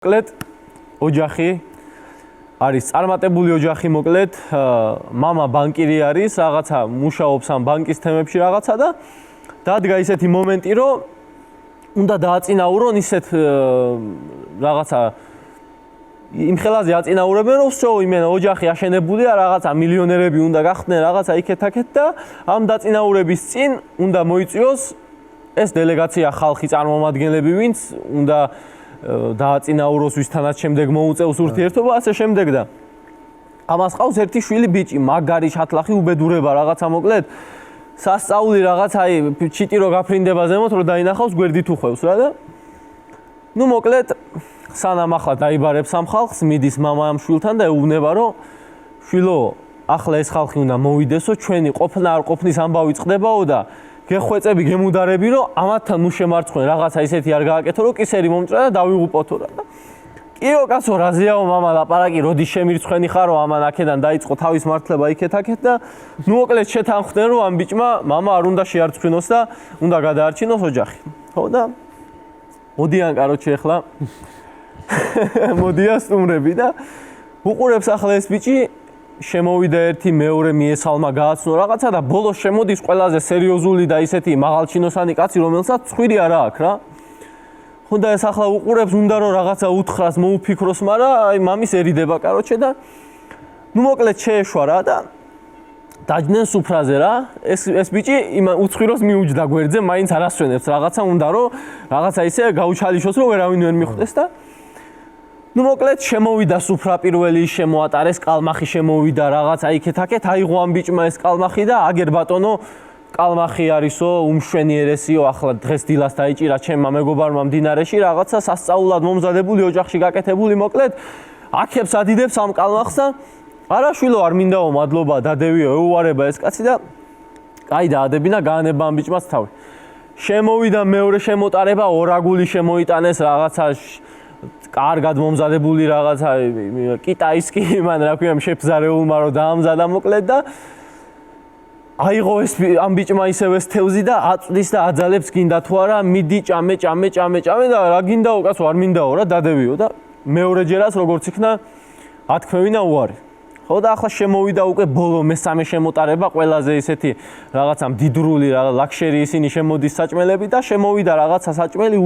მოკლედ ოჯახი არის წარმატებული ოჯახი მოკლედ მამა ბანკირი არის რაღაცა მუშაობს ამ ბანკის თემებში რაღაცა და დადგა ისეთი მომენტი რომ უნდა დააწინაურონ ისეთ რაღაცა იმ ხელაზე აწინაურებენ რომ всё იმენა ოჯახი აშენებულია რაღაცა მილიონერები უნდა გახდნენ რაღაცა იქეთ-აქეთ და ამ დაწინაურების წინ უნდა მოიწვიოს ეს დელეგაცია ხალხი წარმომადგენლები ვინც უნდა დააწინაუროს ვისთანაც შემდეგ მოუწევს ურთიერთობა ასე შემდეგ და ამას ყავს ერთი შვილი ბიჭი მაგარი შათლახი უბედურება რაღაცა მოკლედ სასწაული რაღაც აი ჩიტირო გაფრინდება ზემოთ რომ დაინახავს გვერდით უხვევს რა და ნუ მოკლედ სანამ ახლა დაიბარებს ამ ხალხს მიდის მამა ამ შვილთან და ეუბნება რომ შვილო ახლა ეს ხალხი უნდა მოვიდესო ჩვენი ყოფნა არ ყოფნის ამბავი წყდებაო და გეხვეწები გემუდარები რომ ამათთან ნუ შემარცხენ რაღაცა ისეთი არ გააკეთო რომ კისერი მომჭრა და დავიღუპოთო რა და კიო კაცო რაზეაო მამა ლაპარაკი როდის შემირცხენი ხარო ამან აქედან დაიწყო თავის მართლება იქეთ-აქეთ და ნუ მოკლედ შეთანხმდნენ რომ ამ ბიჭმა მამა არ უნდა შეარცხინოს და უნდა გადაარჩინოს ოჯახი ხო და მოდიან კაროჩე ახლა მოდიან სტუმრები და უყურებს ახლა ეს ბიჭი შემოვიდა ერთი მეორე მიესალმა გააცნო რაღაცა და ბოლოს შემოდის ყველაზე სერიოზული და ისეთი მაღალჩინოსანი კაცი რომელსაც ცხვირი არა აქვს რა ხო და ეს ახლა უყურებს უნდა რომ რაღაცა უთხრას მოუფიქროს მაგრამ აი მამისერიდება კაროჩე და ნუ მოკლედ შეეშვა რა და დაჯდნენ სუფრაზე რა ეს ბიჭი იმ უცხვიროს მიუჯდა გვერდზე მაინც არასვენებს რაღაცა უნდა რომ რაღაცა ისე გაუჩალიშოს რომ ვერავინ ვერ მიხვდეს და ნუ მოკლედ შემოვიდა სუფრა პირველი შემოატარეს კალმახი შემოვიდა რაღაცა იქეთ-აქეთ აიღო ამ ბიჭმა ეს კალმახი და აგერ ბატონო კალმახი არისო უმშვენიერესიო ახლა დღეს დილას დაიჭირა ჩემმა მეგობარმა მდინარეში რაღაცა სასწაულად მომზადებული ოჯახში გაკეთებული მოკლედ აქებს ადიდებს ამ კალმახს და არა შვილო არ მინდაო მადლობა დადევიო ეუვარება ეს კაცი და კაი დაადებინა გაანება ამ ბიჭმაც თავი შემოვიდა მეორე შემოტარება ორაგული შემოიტანეს რაღაცა კარგად მომზადებული რაღაცა კიტაისკი მან რა ქვია შეფზარეულმა რომ დაამზადა მოკლედ და აიღო ეს ამ ბიჭმა ისევ ეს თევზი და აწვდის და აძალებს გინდა თუ არა მიდი ჭამე და რა გინდაო კაცო არ მინდაო რა დადევიო და მეორეჯერაც როგორც იქნა ათქმევინა უარი ხო და ახლა შემოვიდა უკვე ბოლო მესამე შემოტარება ყველაზე ისეთი რაღაცა მდიდრული ლაქშერი ისინი შემოდის საჭმელები და შემოვიდა რაღაცა საჭმელი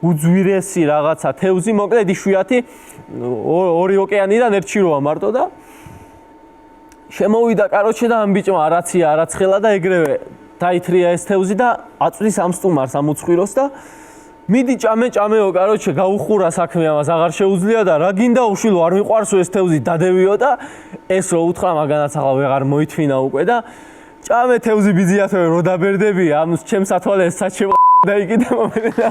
უძვირესი რაღაცა თევზი მოკლედ იშვიათი ორი ოკეანიდან ერთი როა მარტო და შემოვიდა კაროჩე და ამ ბიჭმა არაცია არაცხელა და ეგრევე დაითრია ეს თევზი და აწვდის ამ სტუმარს ამ უცხვიროს და მიდი ჭამეო კაროჩე გაუხურა საქმე ამას აღარ შეუძლია და რა გინდაო შვილო არ მიყვარსო ეს თევზი დადევიო და ეს რო უთხრა მაგანაც ახლა ვეღარ მოითმინა უკვე და ჭამე თევზი ბიძიათო რო დაბერდები ამ ჩემს ათვალეს საჩემ და იქიდან მომედა